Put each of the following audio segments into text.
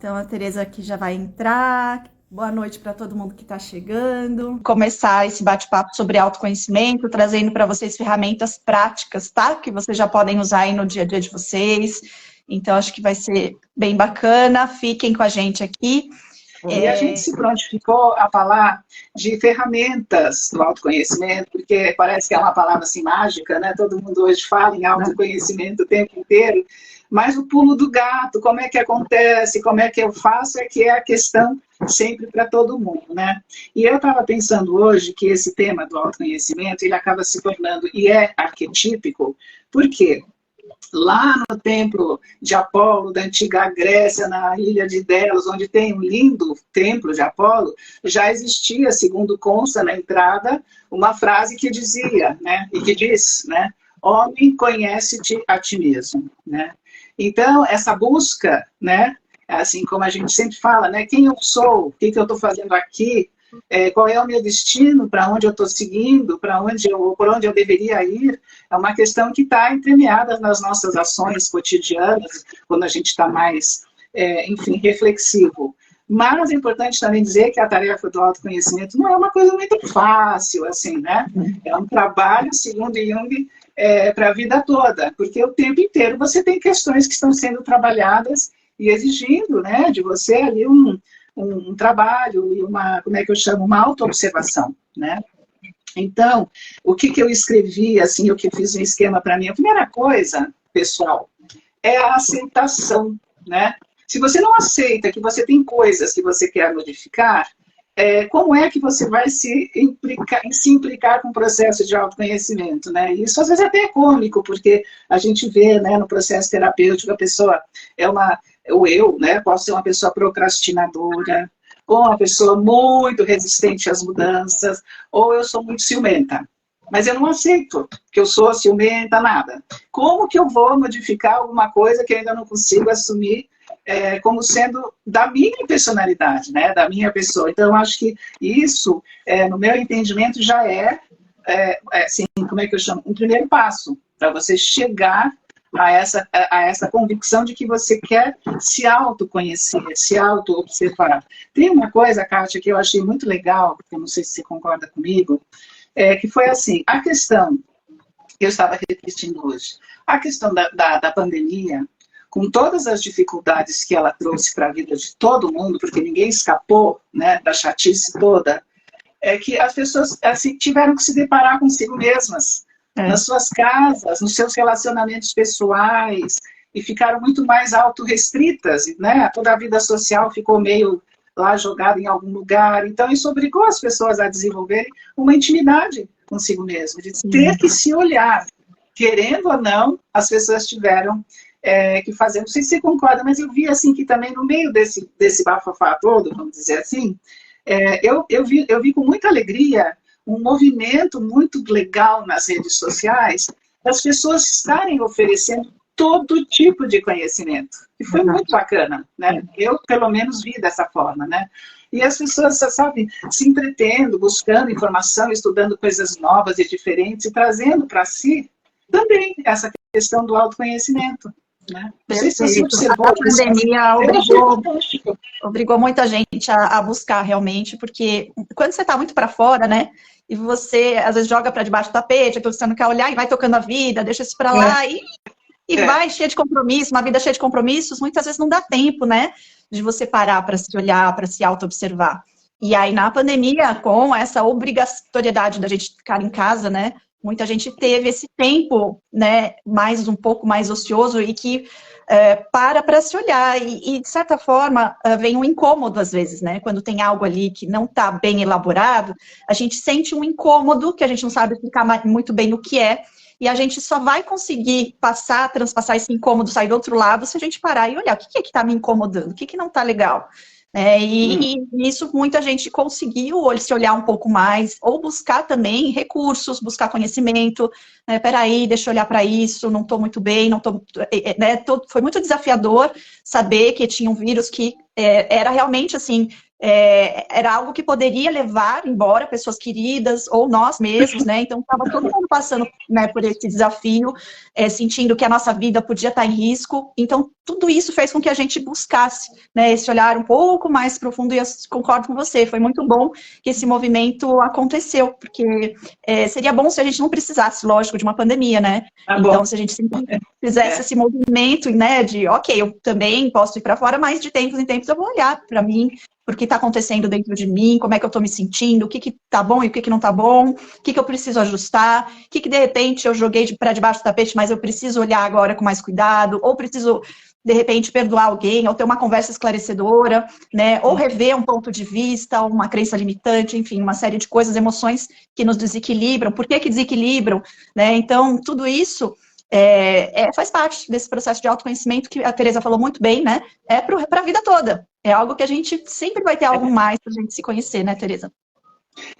Então a Tereza aqui já vai entrar. Boa noite para todo mundo que está chegando. Começar esse bate-papo sobre autoconhecimento, trazendo para vocês ferramentas práticas, tá? Que vocês já podem usar aí no dia a dia de vocês. Então acho que vai ser bem bacana. Fiquem com a gente aqui. E a gente se prontificou a falar de ferramentas do autoconhecimento, porque parece que é uma palavra assim mágica, né? Todo mundo hoje fala em autoconhecimento o tempo inteiro, mas o pulo do gato, como é que acontece, como é que eu faço, é que é a questão sempre para todo mundo, né? E eu estava pensando hoje que esse tema do autoconhecimento, ele acaba se tornando, e é arquetípico, por quê? Lá no templo de Apolo, da antiga Grécia, na ilha de Delos, onde tem um lindo templo de Apolo, já existia, segundo consta na entrada, uma frase que dizia, né, e que diz, né, homem, conhece-te a ti mesmo, né? Então, essa busca, né, assim como a gente sempre fala, né, quem eu sou, o que eu estou fazendo aqui, qual é o meu destino, para onde eu estou seguindo, por onde eu deveria ir, é uma questão que está entremeada nas nossas ações cotidianas, quando a gente está mais, enfim, reflexivo. Mas é importante também dizer que a tarefa do autoconhecimento não é uma coisa muito fácil, assim, né? É um trabalho, segundo Jung, para a vida toda, porque o tempo inteiro você tem questões que estão sendo trabalhadas e exigindo, né, de você ali um trabalho e como é que eu chamo, uma autoobservação, né? Então, o que eu escrevi, assim, o que eu fiz um esquema para mim, a primeira coisa, pessoal, é a aceitação, né? Se você não aceita que você tem coisas que você quer modificar, como é que você vai se implicar com o processo de autoconhecimento, né? Isso às vezes até é cômico, porque a gente vê, né, no processo terapêutico, a pessoa ou eu, né, posso ser uma pessoa procrastinadora, ou uma pessoa muito resistente às mudanças, ou eu sou muito ciumenta. Mas eu não aceito que eu sou ciumenta, nada. Como que eu vou modificar alguma coisa que eu ainda não consigo assumir como sendo da minha personalidade, né, da minha pessoa? Então, eu acho que isso, no meu entendimento, já assim, como é que eu chamo? Um primeiro passo para você chegar a essa convicção de que você quer se autoconhecer, se auto-observar. Tem uma coisa, Kátia, que eu achei muito legal, eu não sei se você concorda comigo, que foi assim, a questão, que eu estava repetindo hoje, a questão da pandemia, com todas as dificuldades que ela trouxe para a vida de todo mundo, porque ninguém escapou, né, da chatice toda, é que as pessoas assim, tiveram que se deparar consigo mesmas, nas suas casas, nos seus relacionamentos pessoais, e ficaram muito mais autorrestritas, né? Toda a vida social ficou meio lá jogada em algum lugar. Então, isso obrigou as pessoas a desenvolverem uma intimidade consigo mesmo, de ter que se olhar. Querendo ou não, as pessoas tiveram que fazer. Não sei se você concorda, mas eu vi assim que também no meio desse bafafá todo, vamos dizer assim, eu vi com muita alegria um movimento muito legal nas redes sociais, das pessoas estarem oferecendo todo tipo de conhecimento. E foi muito bacana, né? Eu, pelo menos, vi dessa forma, né? E as pessoas, sabe, se entretendo, buscando informação, estudando coisas novas e diferentes, e trazendo para si também essa questão do autoconhecimento. Né? Não sei se você observou. A pandemia obrigou muita gente a buscar realmente, porque quando você está muito para fora, né? E você, às vezes, joga para debaixo do tapete, aquilo que você não quer olhar e vai tocando a vida, deixa isso para lá e vai cheia de compromisso, uma vida cheia de compromissos, muitas vezes não dá tempo, né? De você parar para se olhar, para se auto-observar. E aí, na pandemia, com essa obrigatoriedade da gente ficar em casa, né? Muita gente teve esse tempo, né? Um pouco mais ocioso e que para se olhar. E, de certa forma, vem um incômodo às vezes, né? Quando tem algo ali que não está bem elaborado, a gente sente um incômodo que a gente não sabe explicar muito bem o que é. E a gente só vai conseguir transpassar esse incômodo, sair do outro lado, se a gente parar e olhar o que é que está me incomodando, o que que não está legal. E isso muita gente conseguiu se olhar um pouco mais, ou buscar também recursos, buscar conhecimento. Peraí, deixa eu olhar para isso, não estou muito bem, foi muito desafiador saber que tinha um vírus que era realmente assim, era algo que poderia levar embora pessoas queridas ou nós mesmos, né? Então, estava todo mundo passando, né, por esse desafio, sentindo que a nossa vida podia estar em risco. Então, tudo isso fez com que a gente buscasse, né, esse olhar um pouco mais profundo, e eu concordo com você, foi muito bom que esse movimento aconteceu, porque seria bom se a gente não precisasse, lógico, de uma pandemia, né? Então, se a gente sempre fizesse esse movimento, né, de, ok, eu também posso ir para fora, mas de tempos em tempos eu vou olhar para mim, por que está acontecendo dentro de mim, como é que eu estou me sentindo, o que está bom e o que não está bom, o que eu preciso ajustar, o que de repente eu joguei para debaixo do tapete, mas eu preciso olhar agora com mais cuidado, ou preciso, de repente, perdoar alguém, ou ter uma conversa esclarecedora, né, ou rever um ponto de vista, uma crença limitante, enfim, uma série de coisas, emoções que nos desequilibram, por que desequilibram, né, então, tudo isso faz parte desse processo de autoconhecimento que a Tereza falou muito bem, né? Para a vida toda. É algo que a gente sempre vai ter algo mais para a gente se conhecer, né, Tereza?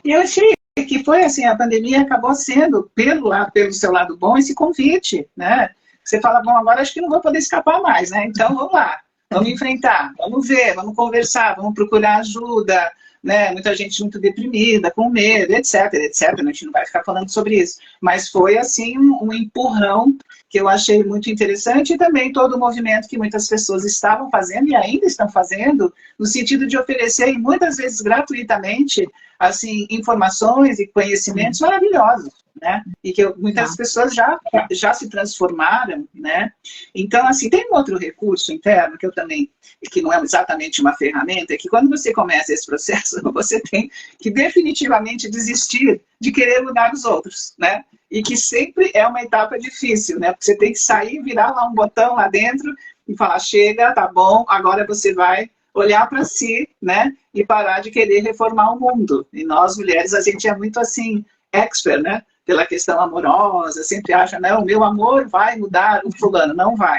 E eu achei que foi assim, a pandemia acabou sendo, pelo seu lado bom, esse convite, né? Você fala, bom, agora acho que não vou poder escapar mais, né? Então vamos lá, vamos enfrentar, vamos ver, vamos conversar, vamos procurar ajuda, né? Muita gente muito deprimida, com medo, etc, etc. A gente não vai ficar falando sobre isso. Mas foi, assim, um empurrão que eu achei muito interessante, e também todo o movimento que muitas pessoas estavam fazendo e ainda estão fazendo, no sentido de oferecer, e muitas vezes gratuitamente, assim, informações e conhecimentos maravilhosos, né? E que muitas pessoas já se transformaram, né? Então, assim, tem um outro recurso interno que eu também, que não é exatamente uma ferramenta, é que quando você começa esse processo, você tem que definitivamente desistir de querer mudar os outros, né? E que sempre é uma etapa difícil, né? Porque você tem que sair, virar lá um botão lá dentro e falar, chega, tá bom, agora você vai olhar para si, né? E parar de querer reformar o mundo. E nós, mulheres, a gente é muito assim, expert, né? Pela questão amorosa, sempre acha, não, o meu amor vai mudar o fulano. Não vai.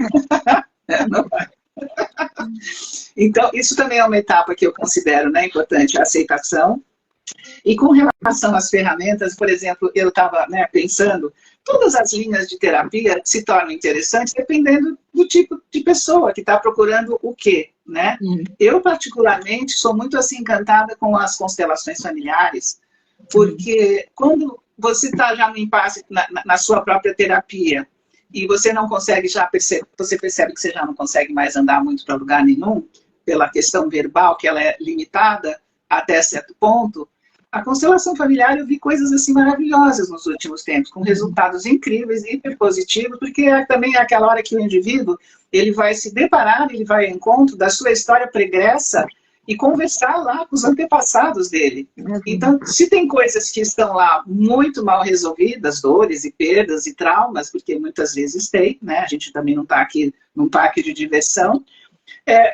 Não vai. Então, isso também é uma etapa que eu considero, né, importante, a aceitação. E com relação às ferramentas, por exemplo, eu estava, né, pensando, todas as linhas de terapia se tornam interessantes dependendo do tipo de pessoa que está procurando o quê, né? Eu, particularmente, sou muito assim encantada com as constelações familiares, porque quando você está já no impasse na sua própria terapia e você não consegue você percebe que você já não consegue mais andar muito para lugar nenhum, pela questão verbal, que ela é limitada até certo ponto, a constelação familiar, eu vi coisas assim maravilhosas nos últimos tempos, com resultados incríveis, hiper positivos, porque também é aquela hora que o indivíduo ele vai se deparar, ele vai ao encontro da sua história pregressa e conversar lá com os antepassados dele. Então, se tem coisas que estão lá muito mal resolvidas, dores e perdas e traumas, porque muitas vezes tem, né? A gente também não está aqui num parque de diversão,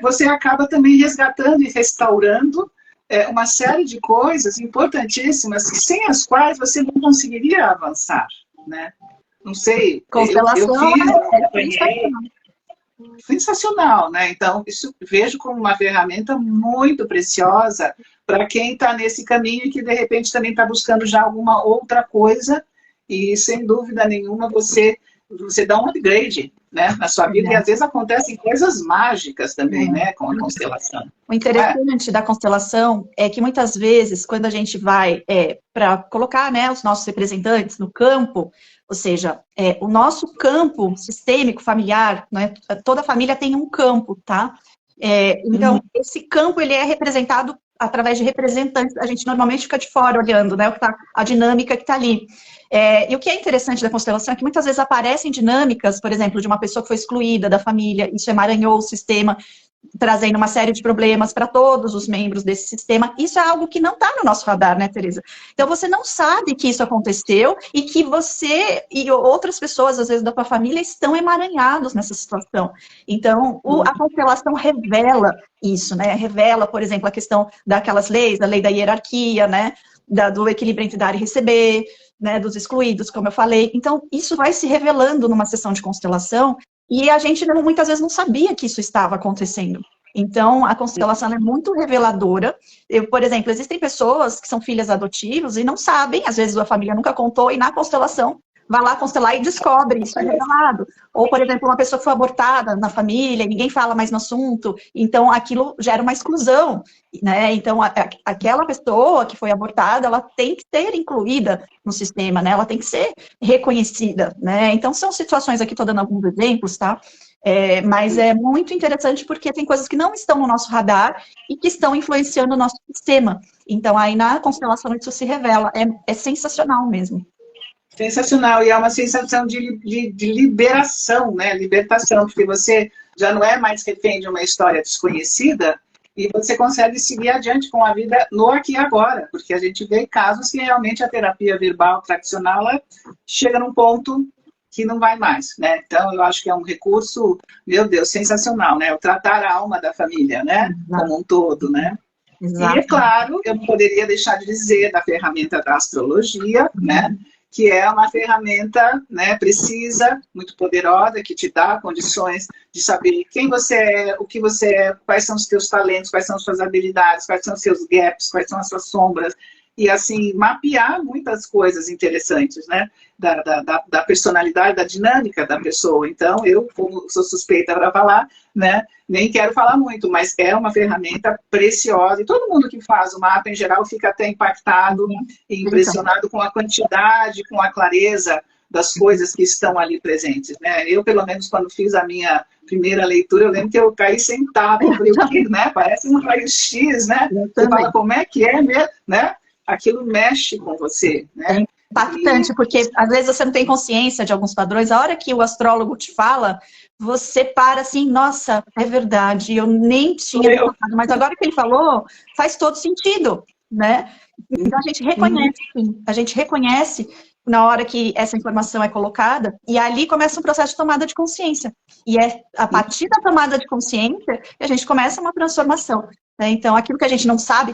você acaba também resgatando e restaurando uma série de coisas importantíssimas sem as quais você não conseguiria avançar, né? Não sei, Constelação sensacional, né? Então, isso vejo como uma ferramenta muito preciosa para quem está nesse caminho e que, de repente, também está buscando já alguma outra coisa e, sem dúvida nenhuma, você dá um upgrade, né, na sua vida, e às vezes acontecem coisas mágicas também, né, com a constelação. O interessante da constelação é que muitas vezes, quando a gente vai para colocar, né, os nossos representantes no campo, ou seja, o nosso campo sistêmico familiar, né, toda família tem um campo, tá? Então, esse campo, ele é representado através de representantes, a gente normalmente fica de fora olhando, né, a dinâmica que está ali. E o que é interessante da constelação é que muitas vezes aparecem dinâmicas, por exemplo, de uma pessoa que foi excluída da família, isso emaranhou o sistema, trazendo uma série de problemas para todos os membros desse sistema. Isso é algo que não está no nosso radar, né, Tereza? Então, você não sabe que isso aconteceu e que você e outras pessoas, às vezes, da tua família, estão emaranhados nessa situação. Então, a constelação revela isso, né? Revela, por exemplo, a questão daquelas leis, da lei da hierarquia, né? Do equilíbrio entre dar e receber, né? Dos excluídos, como eu falei. Então, isso vai se revelando numa sessão de constelação e a gente muitas vezes não sabia que isso estava acontecendo. Então, a constelação é muito reveladora. Por exemplo, existem pessoas que são filhas adotivas e não sabem, às vezes a família nunca contou, e na constelação vai lá constelar e descobre, isso é revelado. Ou, por exemplo, uma pessoa foi abortada na família, ninguém fala mais no assunto, então aquilo gera uma exclusão, né? Então, aquela pessoa que foi abortada, ela tem que ser incluída no sistema, né? Ela tem que ser reconhecida, né? Então, são situações aqui, estou dando alguns exemplos, tá? Mas é muito interessante porque tem coisas que não estão no nosso radar e que estão influenciando o nosso sistema. Então, aí na constelação isso se revela. É sensacional mesmo. Sensacional, e é uma sensação de liberação, né? Libertação, porque você já não é mais refém de uma história desconhecida e você consegue seguir adiante com a vida no aqui e agora, porque a gente vê casos que realmente a terapia verbal tradicional ela chega num ponto que não vai mais, né? Então, eu acho que é um recurso, meu Deus, sensacional, né? O tratar a alma da família, né? Exato. Como um todo, né? Exato. E, é claro, eu não poderia deixar de dizer da ferramenta da astrologia, né? Que é uma ferramenta, né, precisa, muito poderosa, que te dá condições de saber quem você é, o que você é, quais são os seus talentos, quais são as suas habilidades, quais são os seus gaps, quais são as suas sombras, e assim, mapear muitas coisas interessantes, né, da personalidade, da dinâmica da pessoa. Então, eu, como sou suspeita para falar, né, nem quero falar muito, mas é uma ferramenta preciosa, e todo mundo que faz o mapa, em geral, fica até impactado e impressionado com a quantidade, com a clareza das coisas que estão ali presentes, né? Eu, pelo menos, quando fiz a minha primeira leitura, eu lembro que eu caí sentada, eu falei, o que, né? Parece um raio-x, né? Você fala, como é que é mesmo, né? Aquilo mexe com você, né? É impactante, porque às vezes você não tem consciência de alguns padrões. A hora que o astrólogo te fala, você para assim, nossa, é verdade, eu nem tinha notado, mas agora que ele falou, faz todo sentido, né? Então a gente reconhece, sim, a gente reconhece na hora que essa informação é colocada, e ali começa um processo de tomada de consciência. E é a partir da tomada de consciência que a gente começa uma transformação, né? Então, aquilo que a gente não sabe,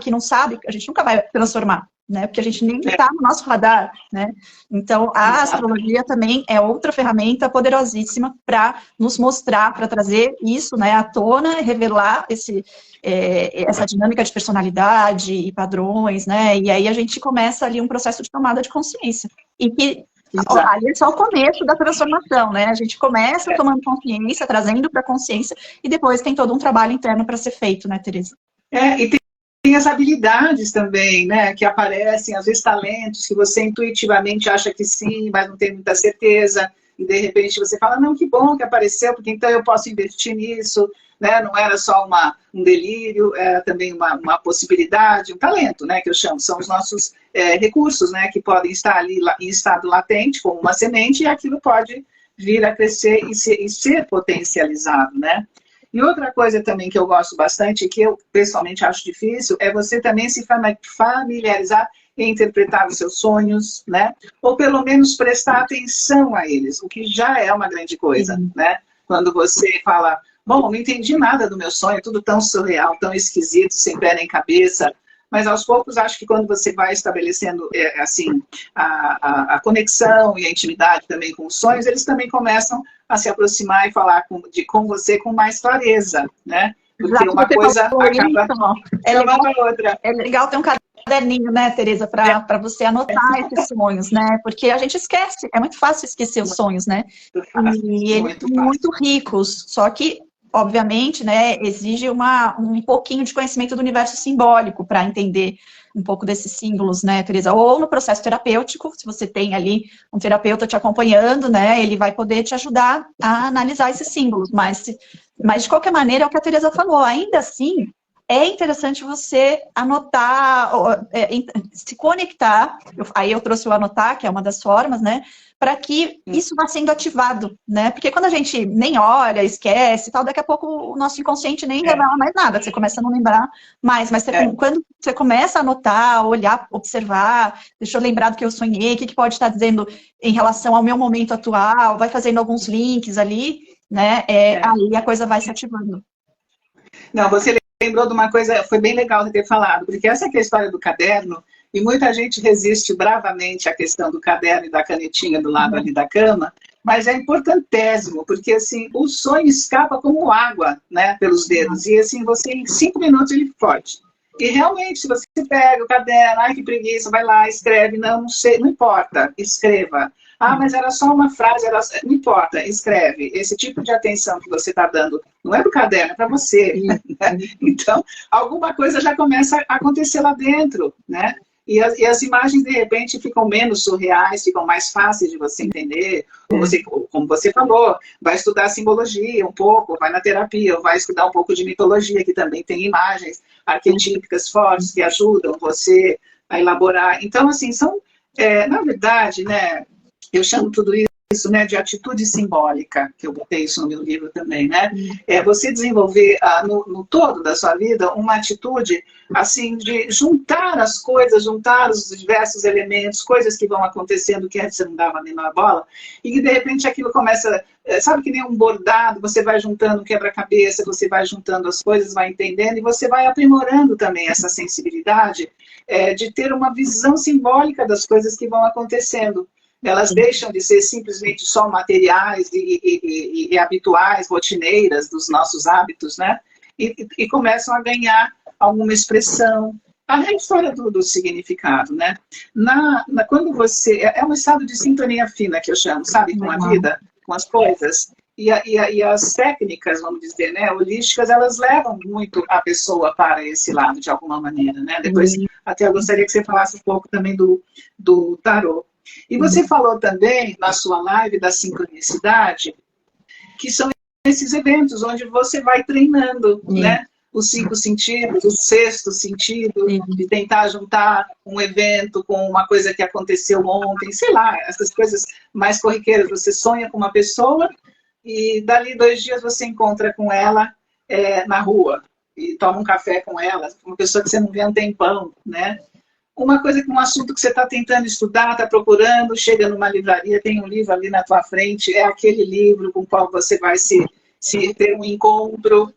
a gente nunca vai transformar, né? Porque a gente nem está no nosso radar, né? Então, a astrologia também é outra ferramenta poderosíssima para nos mostrar, para trazer isso, né, à tona, revelar essa dinâmica de personalidade e padrões, né? E aí a gente começa ali um processo de tomada de consciência. E que ali é só o começo da transformação, né? A gente começa tomando consciência, trazendo para a consciência, e depois tem todo um trabalho interno para ser feito, né, Tereza? E tem as habilidades também, né, que aparecem, às vezes talentos que você intuitivamente acha que sim, mas não tem muita certeza, e de repente você fala, não, que bom que apareceu, porque então eu posso investir nisso, né, não era só um delírio, era também uma possibilidade, um talento, né, que eu chamo, são os nossos recursos, né, que podem estar ali em estado latente, como uma semente, e aquilo pode vir a crescer e ser potencializado, né. E outra coisa também que eu gosto bastante, que eu pessoalmente acho difícil, é você também se familiarizar e interpretar os seus sonhos, né? Ou pelo menos prestar atenção a eles, o que já é uma grande coisa, né? Quando você fala, bom, não entendi nada do meu sonho, tudo tão surreal, tão esquisito, sem pé nem cabeça, mas aos poucos acho que quando você vai estabelecendo assim a conexão e a intimidade também com os sonhos, eles também começam a se aproximar e falar com você com mais clareza, né? Porque uma coisa acaba chamando a outra. É legal ter um caderninho, né, Tereza, para você anotar esses sonhos, né? Porque a gente esquece, é muito fácil esquecer os sonhos, né? E eles são muito ricos, só que obviamente, né, exige um pouquinho de conhecimento do universo simbólico para entender um pouco desses símbolos, né, Tereza? Ou no processo terapêutico, se você tem ali um terapeuta te acompanhando, né, ele vai poder te ajudar a analisar esses símbolos, mas de qualquer maneira é o que a Tereza falou, ainda assim, é interessante você anotar, se conectar, aí eu trouxe o anotar, que é uma das formas, né, para que isso vá sendo ativado, né? Porque quando a gente nem olha, esquece e tal, daqui a pouco o nosso inconsciente nem revela mais nada, você começa a não lembrar mais, mas quando você começa a anotar, olhar, observar, deixa eu lembrar do que eu sonhei, o que pode estar dizendo em relação ao meu momento atual, vai fazendo alguns links ali, né? Aí a coisa vai se ativando. Não, você lembrou de uma coisa, foi bem legal você ter falado, porque essa que é a história do caderno, e muita gente resiste bravamente à questão do caderno e da canetinha do lado ali da cama, mas é importantésimo, porque assim, o sonho escapa como água, né, pelos dedos, e assim, você em 5 minutos ele foge. E realmente, se você pega o caderno, ai que preguiça, vai lá, escreve, não sei, não importa, escreva. Ah, mas era só uma frase, não importa, escreve. Esse tipo de atenção que você está dando não é do caderno, é para você. Né? Então, alguma coisa já começa a acontecer lá dentro, né? E as imagens, de repente, ficam menos surreais, ficam mais fáceis de você entender. Ou você, como você falou, vai estudar simbologia um pouco, vai na terapia, ou vai estudar um pouco de mitologia, que também tem imagens arquetípicas fortes que ajudam você a elaborar. Então, assim, na verdade, né, eu chamo tudo isso, né, de atitude simbólica, que eu botei isso no meu livro também, né? É você desenvolver no todo da sua vida uma atitude, assim, de juntar as coisas, juntar os diversos elementos, coisas que vão acontecendo que antes você não dava a menor bola, e que de repente aquilo começa, sabe que nem um bordado, você vai juntando um quebra-cabeça, você vai juntando as coisas, vai entendendo, e você vai aprimorando também essa sensibilidade de ter uma visão simbólica das coisas que vão acontecendo. Elas deixam de ser simplesmente só materiais e habituais, rotineiras dos nossos hábitos, né? E começam a ganhar alguma expressão. A história do significado, né? Quando você... É um estado de sintonia fina que eu chamo, sabe? Com a vida, com as coisas. E as técnicas, vamos dizer, né, holísticas, elas levam muito a pessoa para esse lado, de alguma maneira, né? Depois, até eu gostaria que você falasse um pouco também do tarô. E você falou também, na sua live, da sincronicidade, que são esses eventos onde você vai treinando, né? Os 5 sentidos, o 6º sentido, de tentar juntar um evento com uma coisa que aconteceu ontem, sei lá, essas coisas mais corriqueiras. Você sonha com uma pessoa e dali 2 dias você encontra com ela na rua e toma um café com ela, uma pessoa que você não vê há um tempão, né? Um assunto que você está tentando estudar, está procurando, chega numa livraria, tem um livro ali na tua frente, é aquele livro com o qual você vai se ter um encontro,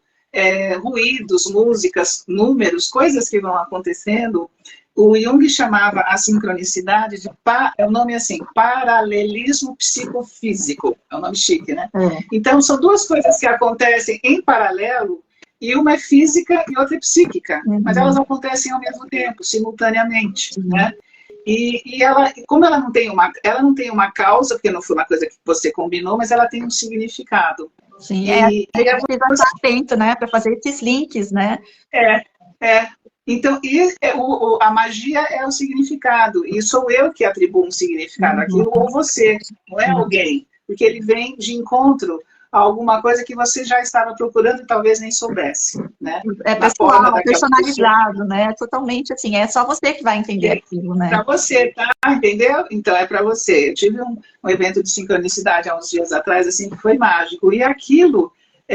ruídos, músicas, números, coisas que vão acontecendo. O Jung chamava a sincronicidade de, é o nome assim, paralelismo psicofísico, é um nome chique, né? Então, são 2 coisas que acontecem em paralelo, e uma é física e outra é psíquica, mas elas acontecem ao mesmo tempo, simultaneamente, né? E ela, como ela não tem uma causa, porque não foi uma coisa que você combinou, mas ela tem um significado. Sim, a gente precisa estar atento, né, para fazer esses links, né? Então, a magia é o significado, e sou eu que atribuo um significado àquilo, ou você, não é alguém, porque ele vem de encontro a alguma coisa que você já estava procurando e talvez nem soubesse, né? É pessoal, personalizado, né? Totalmente assim, é só você que vai entender aquilo, né? Para você, tá? Entendeu? Então é para você. Eu tive um evento de sincronicidade há uns dias atrás, assim, que foi mágico, e aquilo,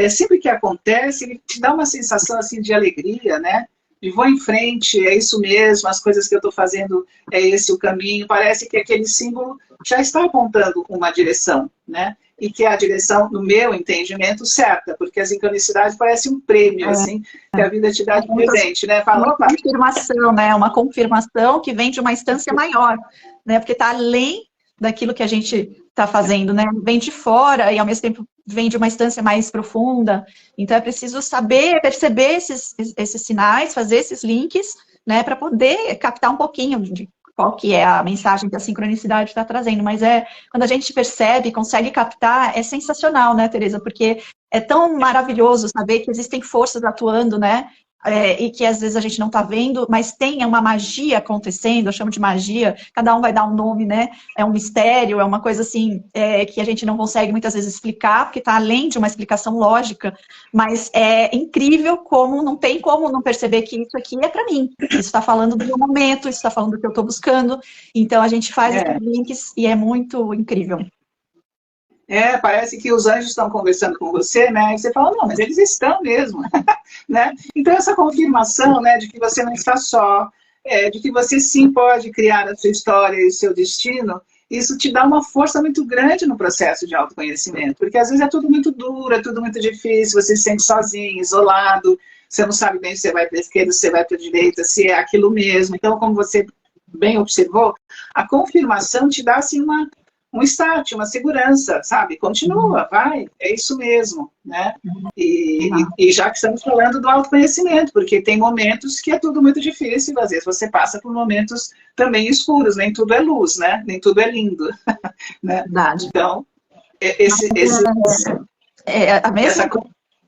sempre que acontece, ele te dá uma sensação, assim, de alegria, né? E vou em frente, é isso mesmo, as coisas que eu estou fazendo, é esse o caminho. Parece que aquele símbolo já está apontando uma direção, né? E que é a direção, no meu entendimento, certa, porque a sincronicidade parece um prêmio, assim, que a vida te dá de presente, né? Uma confirmação, né? Uma confirmação que vem de uma instância maior, né? Porque está além daquilo que a gente está fazendo, né? Vem de fora e, ao mesmo tempo, vem de uma instância mais profunda. Então, é preciso saber perceber esses sinais, fazer esses links, né? Para poder captar um pouquinho de qual que é a mensagem que a sincronicidade está trazendo. Mas quando a gente percebe, consegue captar, é sensacional, né, Tereza? Porque é tão maravilhoso saber que existem forças atuando, né? E que às vezes a gente não está vendo, mas tem uma magia acontecendo, eu chamo de magia, cada um vai dar um nome, né? É um mistério, é uma coisa assim, que a gente não consegue muitas vezes explicar, porque está além de uma explicação lógica, mas é incrível como não tem como não perceber que isso aqui é para mim. Isso está falando do meu momento, isso está falando do que eu estou buscando, então a gente faz esses links e é muito incrível. Parece que os anjos estão conversando com você, né? E você fala, não, mas eles estão mesmo, né? Então, essa confirmação, né, de que você não está só, de que você sim pode criar a sua história e o seu destino, isso te dá uma força muito grande no processo de autoconhecimento, porque às vezes é tudo muito duro, é tudo muito difícil, você se sente sozinho, isolado, você não sabe bem se você vai para a esquerda, se você vai para a direita, se é aquilo mesmo. Então, como você bem observou, a confirmação te dá, assim, um start, uma segurança, sabe? Continua, vai, é isso mesmo, né? E já que estamos falando do autoconhecimento, porque tem momentos que é tudo muito difícil, às vezes você passa por momentos também escuros, nem tudo é luz, né? Nem tudo é lindo, né? Verdade. Então, a mesma...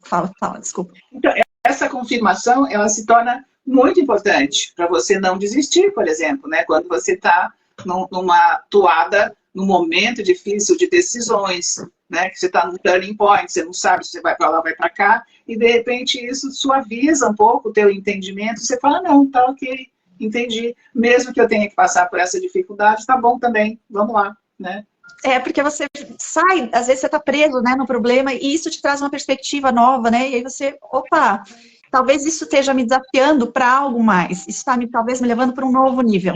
Fala, desculpa. Então, essa confirmação, ela se torna muito importante para você não desistir, por exemplo, né? Quando você está numa toada, num momento difícil de decisões, né? Que você está num turning point, você não sabe se você vai para lá, vai para cá, e de repente isso suaviza um pouco o teu entendimento, você fala, não, tá ok, entendi, mesmo que eu tenha que passar por essa dificuldade, tá bom também, vamos lá, né? Porque você sai, às vezes você está preso, né, no problema, e isso te traz uma perspectiva nova, né? E aí você, opa, talvez isso esteja me desafiando para algo mais, isso está talvez me levando para um novo nível,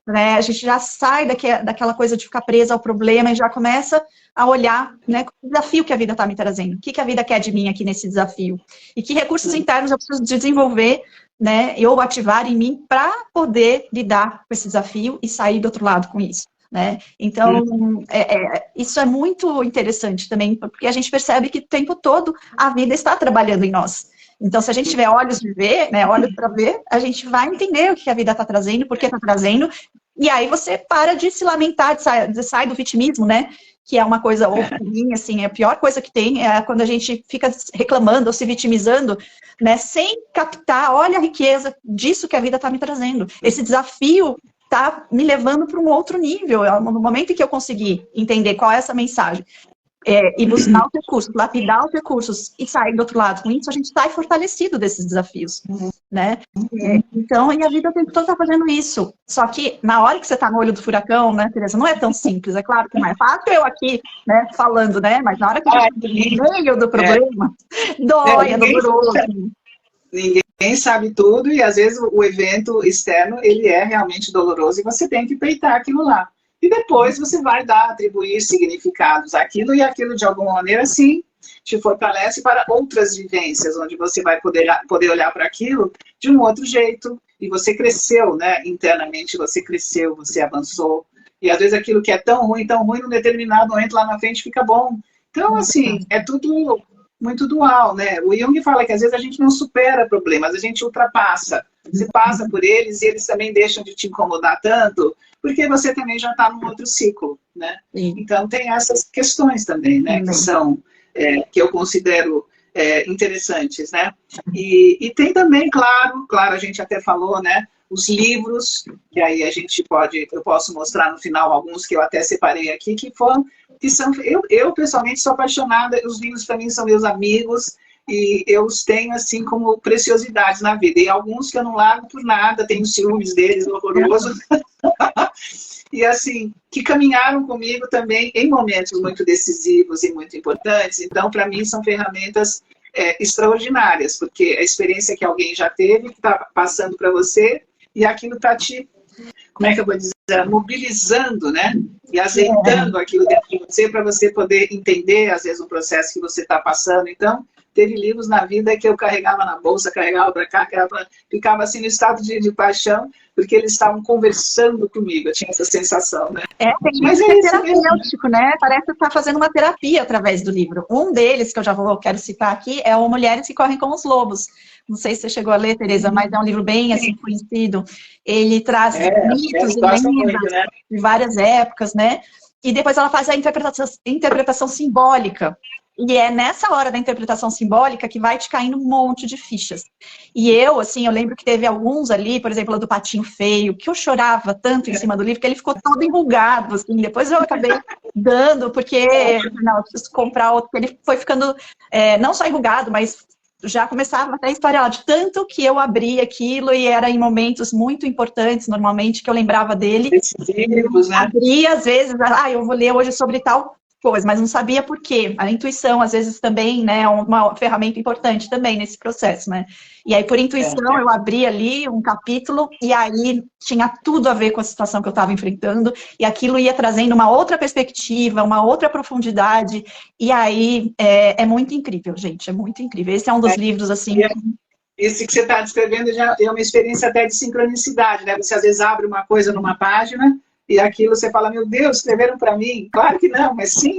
né? A gente já sai daquela coisa de ficar presa ao problema e já começa a olhar, né, o desafio que a vida está me trazendo, o que a vida quer de mim aqui nesse desafio, e que recursos internos eu preciso desenvolver, né, ou ativar em mim para poder lidar com esse desafio e sair do outro lado com isso. Né? Então, isso é muito interessante também, porque a gente percebe que o tempo todo a vida está trabalhando em nós. Então, se a gente tiver olhos de ver, né, olhos para ver, a gente vai entender o que a vida está trazendo, por que está trazendo, e aí você para de se lamentar, sai do vitimismo, né? Que é uma coisa ruim, assim, a pior coisa que tem é quando a gente fica reclamando ou se vitimizando, né, sem captar, olha a riqueza disso que a vida está me trazendo. Esse desafio está me levando para um outro nível. No momento em que eu conseguir entender qual é essa mensagem, e buscar os recursos, lapidar os recursos e sair do outro lado com isso, a gente sai fortalecido desses desafios, né? Então, e a vida o tempo todo está fazendo isso. Só que na hora que você está no olho do furacão, né, Tereza, não é tão simples. É claro que não é fácil eu aqui, né, falando, né? Mas na hora que a gente está no meio do problema, dói, é doloroso. Ninguém sabe tudo e às vezes o evento externo ele é realmente doloroso e você tem que peitar aquilo lá. E depois você vai atribuir significados àquilo e aquilo de alguma maneira sim te fortalece para outras vivências, onde você vai poder olhar para aquilo de um outro jeito. E você cresceu, né? Internamente você cresceu, você avançou. E às vezes aquilo que é tão ruim, num determinado momento lá na frente fica bom. Então, assim, é tudo muito dual, né? O Jung fala que às vezes a gente não supera problemas, a gente ultrapassa. Você passa por eles e eles também deixam de te incomodar tanto, porque você também já está num outro ciclo, né? Sim. Então tem essas questões também, né? Que são, que eu considero interessantes, né? E tem também, claro, a gente até falou, né? Os livros, que aí eu posso mostrar no final alguns que eu até separei aqui, que são, eu pessoalmente sou apaixonada, os livros para mim são meus amigos, e eu os tenho assim como preciosidades na vida, e alguns que eu não largo por nada, tenho ciúmes deles, horroroso, e assim, que caminharam comigo também em momentos muito decisivos e muito importantes, então para mim são ferramentas extraordinárias, porque a experiência que alguém já teve, que está passando para você, e aquilo está te, como é que eu vou dizer, mobilizando, né? E azeitando aquilo dentro de você para você poder entender, às vezes, o processo que você está passando. Então, teve livros na vida que eu carregava na bolsa, carregava para cá, ficava assim no estado de paixão, porque eles estavam conversando comigo. Eu tinha essa sensação, né? Mas é terapêutico, né? Parece estar fazendo uma terapia através do livro. Um deles, que eu quero citar aqui, é o Mulheres que Correm com os Lobos. Não sei se você chegou a ler, Tereza, mas é um livro bem assim, conhecido. Ele traz mitos e lendas de várias épocas, né? E depois ela faz a interpretação simbólica. E é nessa hora da interpretação simbólica que vai te caindo um monte de fichas. E eu lembro que teve alguns ali, por exemplo, a do Patinho Feio, que eu chorava tanto em cima do livro, que ele ficou todo enrugado, assim. Depois eu acabei dando, porque não, eu preciso comprar outro, porque ele foi ficando não só enrugado, mas já começava até a espalhar, de tanto que eu abri aquilo e era em momentos muito importantes, normalmente, que eu lembrava dele. Livros, né? Abria, às vezes, eu vou ler hoje sobre tal coisa, mas não sabia por quê. A intuição, às vezes, também, né, é uma ferramenta importante também nesse processo, né? E aí, por intuição, eu abri ali um capítulo e aí tinha tudo a ver com a situação que eu estava enfrentando e aquilo ia trazendo uma outra perspectiva, uma outra profundidade e aí é muito incrível, gente, é muito incrível. Esse é um dos livros, assim... Esse que você está descrevendo já é uma experiência até de sincronicidade, né? Você, às vezes, abre uma coisa numa página e aquilo você fala, meu Deus, escreveram para mim? Claro que não, mas sim,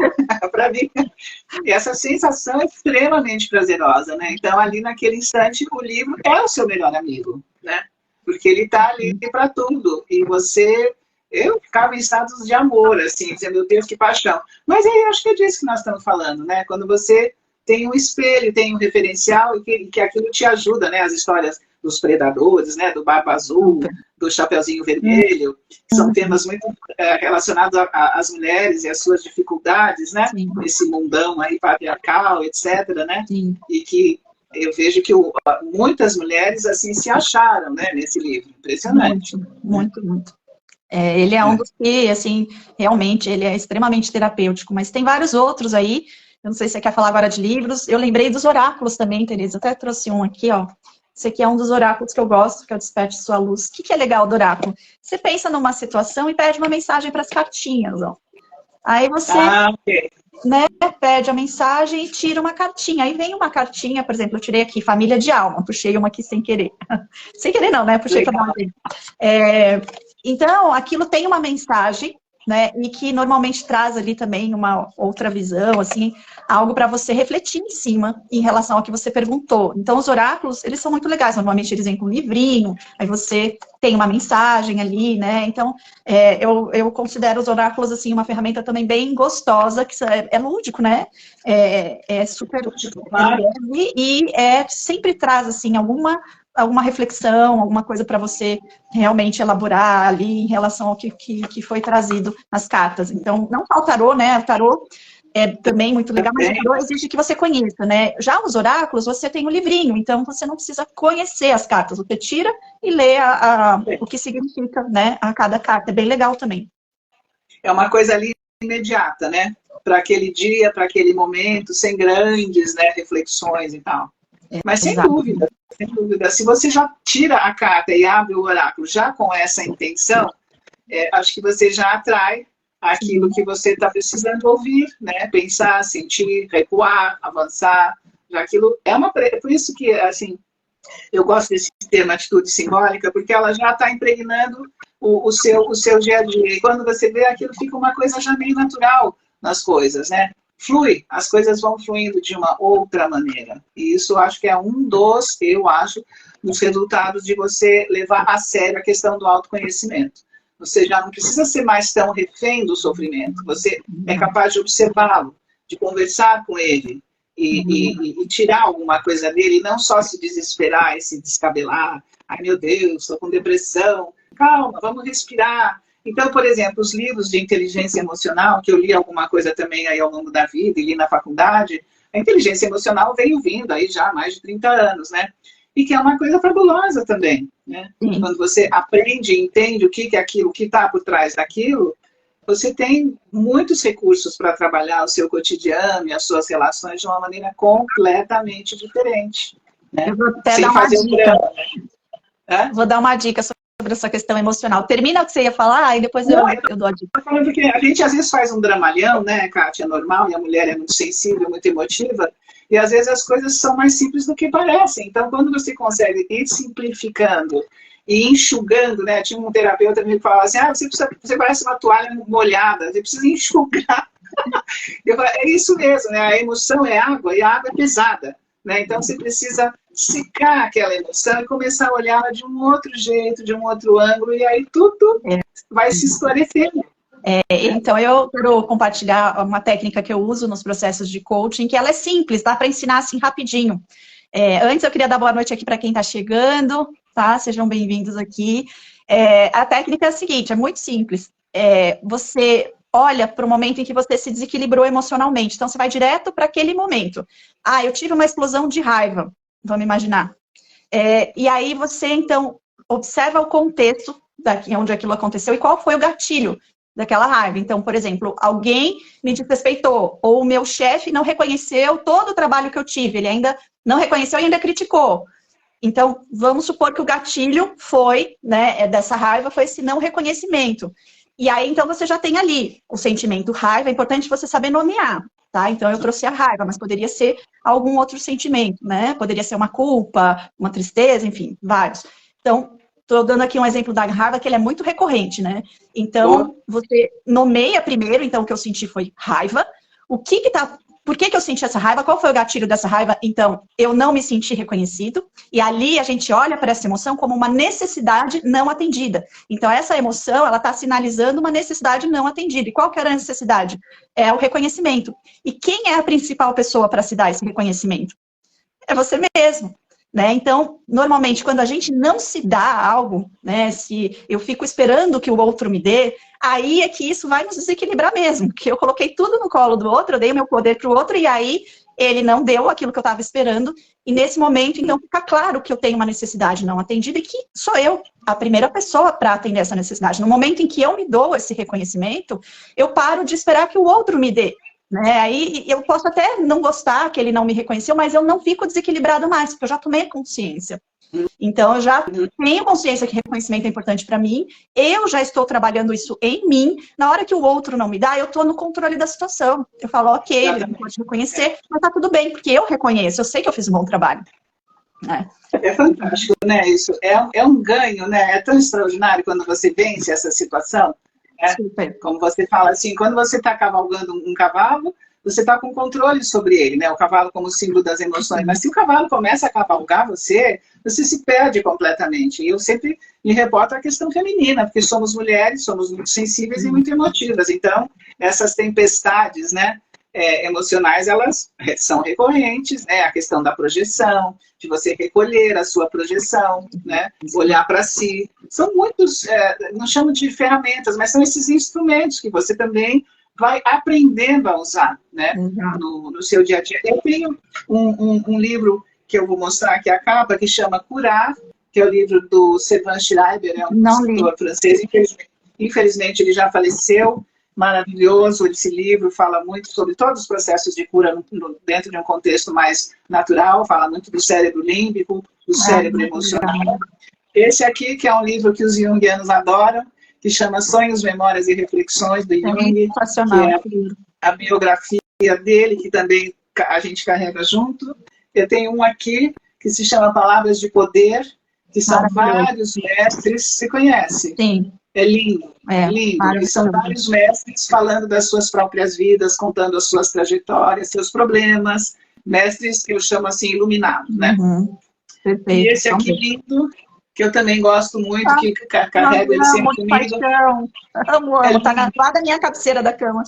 para mim. E essa sensação é extremamente prazerosa, né? Então, ali naquele instante, o livro é o seu melhor amigo, né? Porque ele está ali para tudo. E você... Eu ficava em estados de amor, assim, dizendo, meu Deus, que paixão. Mas aí, acho que é disso que nós estamos falando, né? Quando você tem um espelho, tem um referencial, e que aquilo te ajuda, né? As histórias dos predadores, né? Do Barba Azul, do Chapeuzinho Vermelho, que são temas muito relacionados às mulheres e às suas dificuldades, né? Sim. Nesse mundão aí patriarcal, etc., né? Sim. E que eu vejo que muitas mulheres, assim, se acharam, né? Nesse livro. Impressionante. Muito, muito. Ele é um dos que, assim, realmente, ele é extremamente terapêutico, mas tem vários outros aí. Eu não sei se você quer falar agora de livros. Eu lembrei dos oráculos também, Tereza. Até trouxe um aqui, ó. Esse aqui é um dos oráculos que eu gosto, que é o Desperte Sua Luz. O que é legal do oráculo? Você pensa numa situação e pede uma mensagem para as cartinhas, ó. Aí você né, pede a mensagem e tira uma cartinha. Aí vem uma cartinha, por exemplo, eu tirei aqui, família de alma. Puxei uma aqui sem querer. Sem querer não, né? Puxei para dar uma Então, aquilo tem uma mensagem, né, e que normalmente traz ali também uma outra visão, assim, algo para você refletir em cima em relação ao que você perguntou. Então, os oráculos, eles são muito legais, normalmente eles vêm com um livrinho, aí você tem uma mensagem ali, né, então, eu considero os oráculos, assim, uma ferramenta também bem gostosa, que é lúdico, né, é super leve e sempre traz, assim, alguma reflexão, alguma coisa para você realmente elaborar ali em relação ao que foi trazido nas cartas. Então, não só o tarô, né? O tarô é também muito legal, mas o tarô exige que você conheça, né? Já os oráculos, você tem o livrinho, então você não precisa conhecer as cartas. Você tira e lê o que significa, né, a cada carta. É bem legal também. É uma coisa ali imediata, né? Para aquele dia, para aquele momento, sem grandes, né, reflexões e tal. Mas sem dúvida, se você já tira a carta e abre o oráculo já com essa intenção, acho que você já atrai aquilo que você está precisando ouvir, né? Pensar, sentir, recuar, avançar. Já aquilo por isso que, assim, eu gosto desse termo atitude simbólica, porque ela já está impregnando o seu dia a dia. E quando você vê aquilo, fica uma coisa já meio natural nas coisas, né? Flui, as coisas vão fluindo de uma outra maneira. E isso acho que é dos resultados de você levar a sério a questão do autoconhecimento. Você já não precisa ser mais tão refém do sofrimento. Você é capaz de observá-lo, de conversar com ele e tirar alguma coisa dele, e não só se desesperar e se descabelar. Ai, meu Deus, estou com depressão. Calma, vamos respirar. Então, por exemplo, os livros de inteligência emocional, que eu li alguma coisa também aí ao longo da vida e li na faculdade, a inteligência emocional veio vindo aí já há mais de 30 anos, né? E que é uma coisa fabulosa também, né? Quando você aprende e entende o que é aquilo, o que está por trás daquilo, você tem muitos recursos para trabalhar o seu cotidiano e as suas relações de uma maneira completamente diferente, né? Eu vou até dar uma dica. Vou dar uma dica sobre essa questão emocional. Termina o que você ia falar e depois eu dou a dica. Porque a gente às vezes faz um dramalhão, né, Kátia, é normal, e a mulher é muito sensível, muito emotiva, e às vezes as coisas são mais simples do que parecem. Então, quando você consegue ir simplificando e enxugando, né, tinha um terapeuta que me falava assim, você parece uma toalha molhada, você precisa enxugar. Eu falei, é isso mesmo, né, a emoção é água e a água é pesada. Né? Então, você precisa secar aquela emoção e começar a olhá-la de um outro jeito, de um outro ângulo, e aí tudo vai se esclarecendo. Então, eu quero compartilhar uma técnica que eu uso nos processos de coaching, que ela é simples, dá para ensinar assim rapidinho. Antes, eu queria dar boa noite aqui para quem está chegando, tá? Sejam bem-vindos aqui. A técnica é a seguinte, é muito simples. Você olha para o momento em que você se desequilibrou emocionalmente. Então, você vai direto para aquele momento. Eu tive uma explosão de raiva, vamos imaginar. E aí você, então, observa o contexto onde aquilo aconteceu e qual foi o gatilho daquela raiva. Então, por exemplo, alguém me desrespeitou, ou o meu chefe não reconheceu todo o trabalho que eu tive, ele ainda não reconheceu e ainda criticou. Então, vamos supor que o gatilho foi, né, dessa raiva, foi esse não reconhecimento. E aí, então, você já tem ali o sentimento raiva, é importante você saber nomear, tá? Então, eu trouxe a raiva, mas poderia ser algum outro sentimento, né? Poderia ser uma culpa, uma tristeza, enfim, vários. Então, Estou dando aqui um exemplo da raiva, que ele é muito recorrente, né? Então, você nomeia primeiro, então o que eu senti foi raiva. Por que eu senti essa raiva? Qual foi o gatilho dessa raiva? Então, eu não me senti reconhecido. E ali a gente olha para essa emoção como uma necessidade não atendida. Então, essa emoção, ela está sinalizando uma necessidade não atendida. E qual que era a necessidade? É o reconhecimento. E quem é a principal pessoa para se dar esse reconhecimento? É você mesmo. Né? Então, normalmente, quando a gente não se dá algo, né, se eu fico esperando que o outro me dê, aí é que isso vai nos desequilibrar mesmo, porque eu coloquei tudo no colo do outro, eu dei o meu poder para o outro, e aí ele não deu aquilo que eu estava esperando, e nesse momento, então, fica claro que eu tenho uma necessidade não atendida e que sou eu a primeira pessoa para atender essa necessidade. No momento em que eu me dou esse reconhecimento, eu paro de esperar que o outro me dê. Né? Aí eu posso até não gostar que ele não me reconheceu, mas eu não fico desequilibrado mais, porque eu já tomei consciência. Então, eu já tenho consciência que reconhecimento é importante para mim, eu já estou trabalhando isso em mim. Na hora que o outro não me dá, eu estou no controle da situação. Eu falo, ok, ele não pode reconhecer, mas tá tudo bem, porque eu reconheço, eu sei que eu fiz um bom trabalho. É fantástico, né? Isso é um ganho, né? É tão extraordinário quando você vence essa situação. Como você fala assim, quando você está cavalgando um cavalo, você está com controle sobre ele, né? O cavalo como símbolo das emoções. Mas se o cavalo começa a cavalgar você se perde completamente. E eu sempre me reporto à questão feminina, porque somos mulheres, somos muito sensíveis e muito emotivas. Então, essas tempestades, né? Emocionais, elas são recorrentes, né? A questão da projeção, de você recolher a sua projeção, né? Olhar para si. São muitos, não chamo de ferramentas, mas são esses instrumentos que você também vai aprendendo a usar, né? No seu dia a dia. Eu tenho um livro que eu vou mostrar aqui a capa, que chama Curar, que é o livro do Servan Schreiber, é um escritor francês, infelizmente ele já faleceu. Maravilhoso esse livro, fala muito sobre todos os processos de cura dentro de um contexto mais natural, fala muito do cérebro límbico, do cérebro emocional. Esse aqui, que é um livro que os junguianos adoram, que chama Sonhos, Memórias e Reflexões, do Jung, que é a biografia dele, que também a gente carrega junto. Eu tenho um aqui, que se chama Palavras de Poder, que são vários mestres, você conhece? Sim. É lindo, lindo. E são vários mestres falando das suas próprias vidas, contando as suas trajetórias, seus problemas. Mestres que eu chamo assim, iluminados, né? Perfeito. E esse aqui lindo, que eu também gosto muito, que carrego ele sempre comigo. Amo, tá lá da minha cabeceira da cama.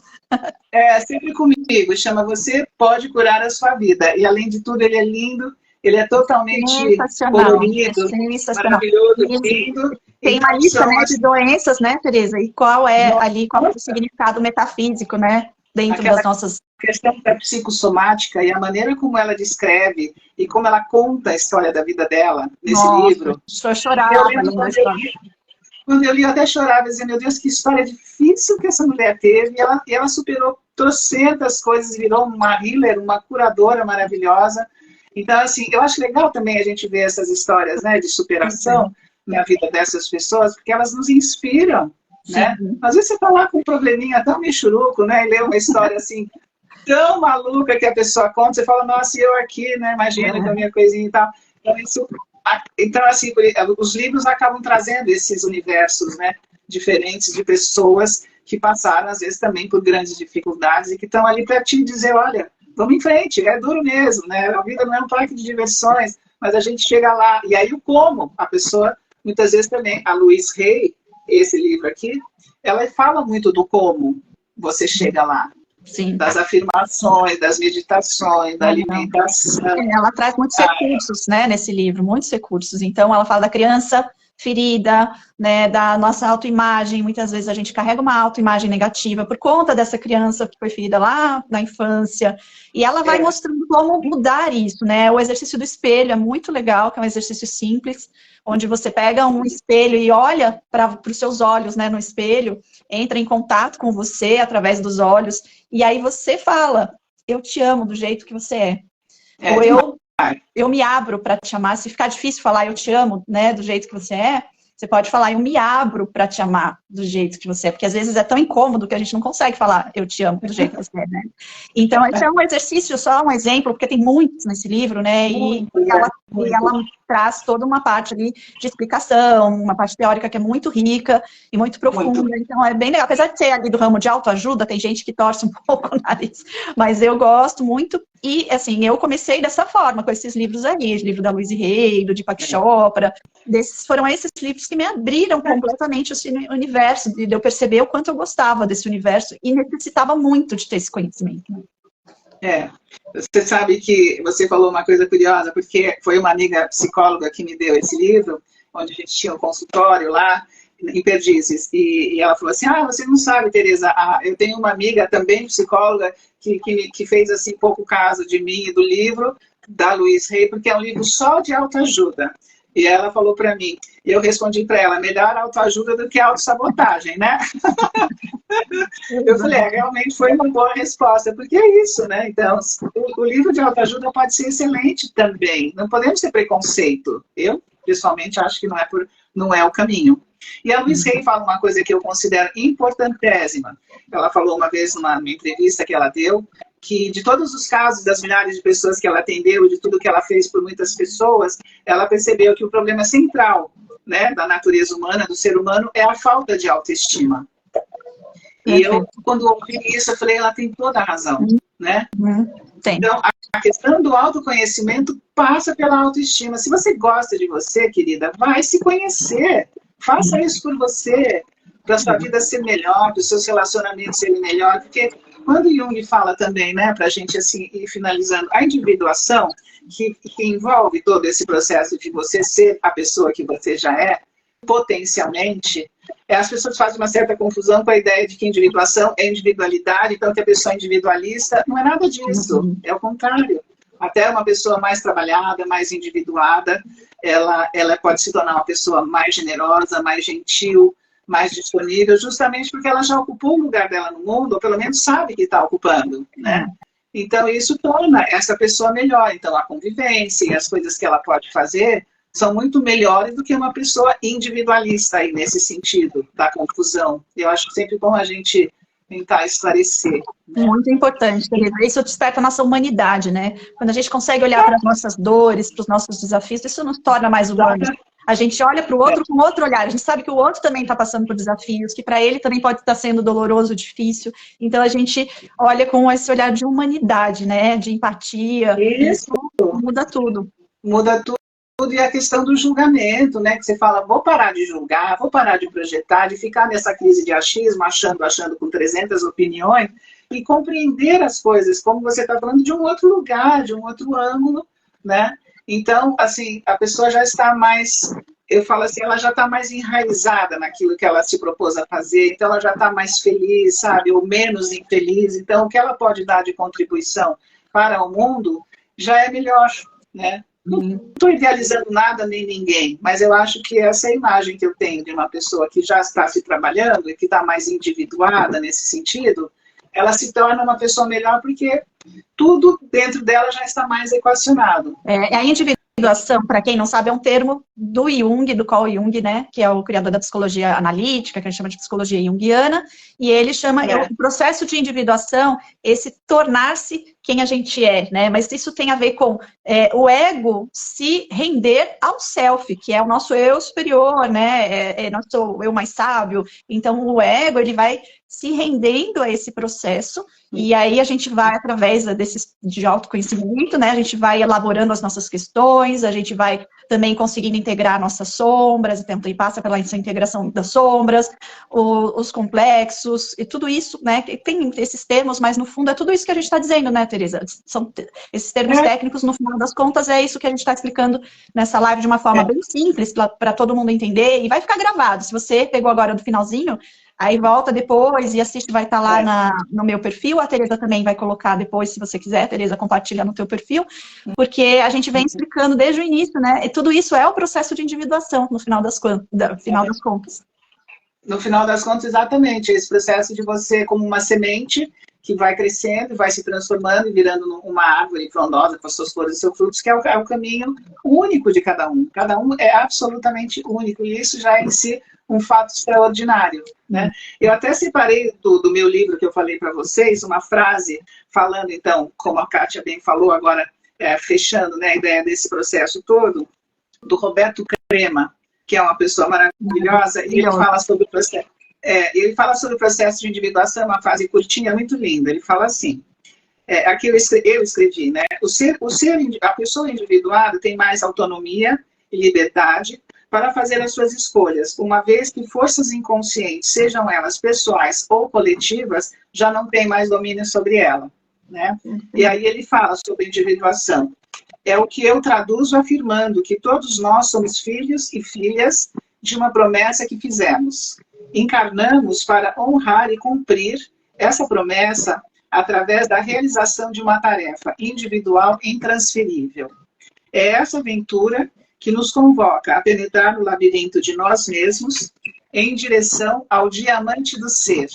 Sempre comigo. Chama Você Pode Curar a Sua Vida. E além de tudo, ele é lindo. Ele é totalmente colorido, maravilhoso, lindo. Tem uma lista, né, de doenças, né, Tereza? E qual é o significado metafísico, né, dentro das nossas... A questão da psicossomática e a maneira como ela descreve e como ela conta a história da vida dela nesse livro. Eu chorava. Quando eu li, eu até chorava, dizendo, meu Deus, que história difícil que essa mulher teve. E ela superou trocentas coisas, virou uma healer, uma curadora maravilhosa. Então, assim, eu acho legal também a gente ver essas histórias, né, de superação na vida dessas pessoas, porque elas nos inspiram, né? Às vezes você está lá com um probleminha tão michuruco, né, e lê uma história assim, tão maluca que a pessoa conta, você fala, nossa, eu aqui, né, imagina com a minha coisinha e tal. Então, assim, os livros acabam trazendo esses universos, né, diferentes de pessoas que passaram, às vezes, também por grandes dificuldades e que estão ali para te dizer, olha, vamos em frente, é duro mesmo, né? A vida não é um parque de diversões, mas a gente chega lá. E aí o como, a pessoa, muitas vezes também, a Louise Hay, esse livro aqui, ela fala muito do como você chega lá. Sim. Das afirmações, das meditações, da alimentação. Ela traz muitos recursos, né, nesse livro, muitos recursos. Então, ela fala da criança ferida, né, da nossa autoimagem. Muitas vezes a gente carrega uma autoimagem negativa por conta dessa criança que foi ferida lá na infância. E ela vai mostrando como mudar isso, né? O exercício do espelho é muito legal, que é um exercício simples, onde você pega um espelho e olha para os seus olhos, né, no espelho, entra em contato com você através dos olhos, e aí você fala, eu te amo do jeito que você é. Ou eu me abro para te amar. Se ficar difícil falar eu te amo, né, do jeito que você é, Você pode falar, eu me abro para te amar do jeito que você é, porque às vezes é tão incômodo que a gente não consegue falar, eu te amo do jeito que você é, né? Então, esse é um exercício, só um exemplo, porque tem muitos nesse livro, né? E ela traz toda uma parte ali de explicação, uma parte teórica que é muito rica e muito profunda. Muito. Então, é bem legal. Apesar de ser ali do ramo de autoajuda, tem gente que torce um pouco o nariz, mas eu gosto muito. E, assim, eu comecei dessa forma, com esses livros aí, o livro da Louise Hay, do Deepak Chopra. Foram esses livros que me abriram completamente esse universo, de eu perceber o quanto eu gostava desse universo e necessitava muito de ter esse conhecimento. Você sabe que você falou uma coisa curiosa, porque foi uma amiga psicóloga que me deu esse livro, onde a gente tinha um consultório lá, em Perdizes, e ela falou assim, você não sabe, Tereza, eu tenho uma amiga também psicóloga que fez assim pouco caso de mim e do livro da Louise Hay, porque é um livro só de autoajuda. E ela falou para mim, e eu respondi para ela, melhor autoajuda do que autossabotagem, né? Eu falei, realmente foi uma boa resposta, porque é isso, né? Então, o livro de autoajuda pode ser excelente também, não podemos ter preconceito. Eu, pessoalmente, acho que não é o caminho. E a Louise Hay fala uma coisa que eu considero importantésima. Ela falou uma vez numa entrevista que ela deu, que de todos os casos, das milhares de pessoas que ela atendeu, de tudo que ela fez por muitas pessoas, ela percebeu que o problema central, né, da natureza humana, do ser humano, é a falta de autoestima. E eu, quando ouvi isso, eu falei, ela tem toda a razão, né? Então, a questão do autoconhecimento passa pela autoestima. Se você gosta de você, querida, vai se conhecer. Faça isso por você, para a sua vida ser melhor, para os seus relacionamentos serem melhor, porque quando Jung fala também, né, para a gente assim, ir finalizando, a individuação, que envolve todo esse processo de você ser a pessoa que você já é, potencialmente, as pessoas fazem uma certa confusão com a ideia de que individuação é individualidade, então que a pessoa é individualista, não é nada disso, é o contrário. Até uma pessoa mais trabalhada, mais individuada, ela pode se tornar uma pessoa mais generosa, mais gentil, mais disponível, justamente porque ela já ocupou o lugar dela no mundo, ou pelo menos sabe que está ocupando, né? Então, isso torna essa pessoa melhor. Então, a convivência e as coisas que ela pode fazer são muito melhores do que uma pessoa individualista aí, nesse sentido da confusão. Eu acho sempre bom a gente tentar esclarecer. Né? Muito importante, Tereza. Isso desperta a nossa humanidade, né? Quando a gente consegue olhar para as nossas dores, para os nossos desafios, isso nos torna mais humanos. A gente olha para o outro com outro olhar. A gente sabe que o outro também está passando por desafios, que para ele também pode estar sendo doloroso, difícil. Então, a gente olha com esse olhar de humanidade, né? De empatia. Isso muda tudo. Muda tudo. E a questão do julgamento, né? Que você fala, vou parar de julgar, vou parar de projetar, de ficar nessa crise de achismo, achando com 300 opiniões, e compreender as coisas, como você está falando, de um outro lugar, de um outro ângulo, né? Então, assim, a pessoa já está mais, eu falo assim, ela já está mais enraizada naquilo que ela se propôs a fazer, então ela já está mais feliz, sabe? Ou menos infeliz. Então, o que ela pode dar de contribuição para o mundo já é melhor, né? Não estou idealizando nada nem ninguém, mas eu acho que essa é a imagem que eu tenho de uma pessoa que já está se trabalhando e que está mais individuada nesse sentido, ela se torna uma pessoa melhor porque tudo dentro dela já está mais equacionado. A individuação, para quem não sabe, é um termo do Jung, do Carl Jung, né, que é o criador da psicologia analítica, que a gente chama de psicologia junguiana, e ele chama o processo de individuação, esse tornar-se quem a gente é, né, mas isso tem a ver com o ego se render ao self, que é o nosso eu superior, né, nosso eu mais sábio. Então o ego, ele vai se rendendo a esse processo, e aí a gente vai, através de autoconhecimento, né, a gente vai elaborando as nossas questões, a gente vai também conseguindo integrar nossas sombras, então passa pela essa integração das sombras, os complexos, e tudo isso, né, tem esses termos, mas no fundo é tudo isso que a gente está dizendo, né, Tereza? São esses termos técnicos, no final das contas, é isso que a gente está explicando nessa live de uma forma bem simples, para todo mundo entender, e vai ficar gravado. Se você pegou agora do finalzinho, aí volta depois e assiste, vai estar lá no meu perfil. A Tereza também vai colocar depois, se você quiser, Tereza, compartilha no teu perfil, porque a gente vem explicando desde o início, né? E tudo isso é o processo de individuação, no final das contas. No final das contas, exatamente. Esse processo de você, como uma semente, que vai crescendo, vai se transformando e virando uma árvore frondosa com as suas flores e seus frutos, que é o caminho único de cada um. Cada um é absolutamente único, e isso já é em si um fato extraordinário, né? Eu até separei do meu livro que eu falei para vocês, uma frase falando, então, como a Kátia bem falou agora, fechando, né, a ideia desse processo todo, do Roberto Crema, que é uma pessoa maravilhosa, e ele fala sobre o processo. Ele fala sobre o processo de individuação, uma frase curtinha, muito linda. Ele fala assim, aqui eu escrevi, né? A pessoa individuada tem mais autonomia e liberdade para fazer as suas escolhas, uma vez que forças inconscientes, sejam elas pessoais ou coletivas, já não têm mais domínio sobre ela, né? E aí ele fala sobre individuação. É o que eu traduzo afirmando que todos nós somos filhos e filhas de uma promessa que fizemos. Encarnamos para honrar e cumprir essa promessa através da realização de uma tarefa individual intransferível. É essa aventura que nos convoca a penetrar no labirinto de nós mesmos em direção ao diamante do ser,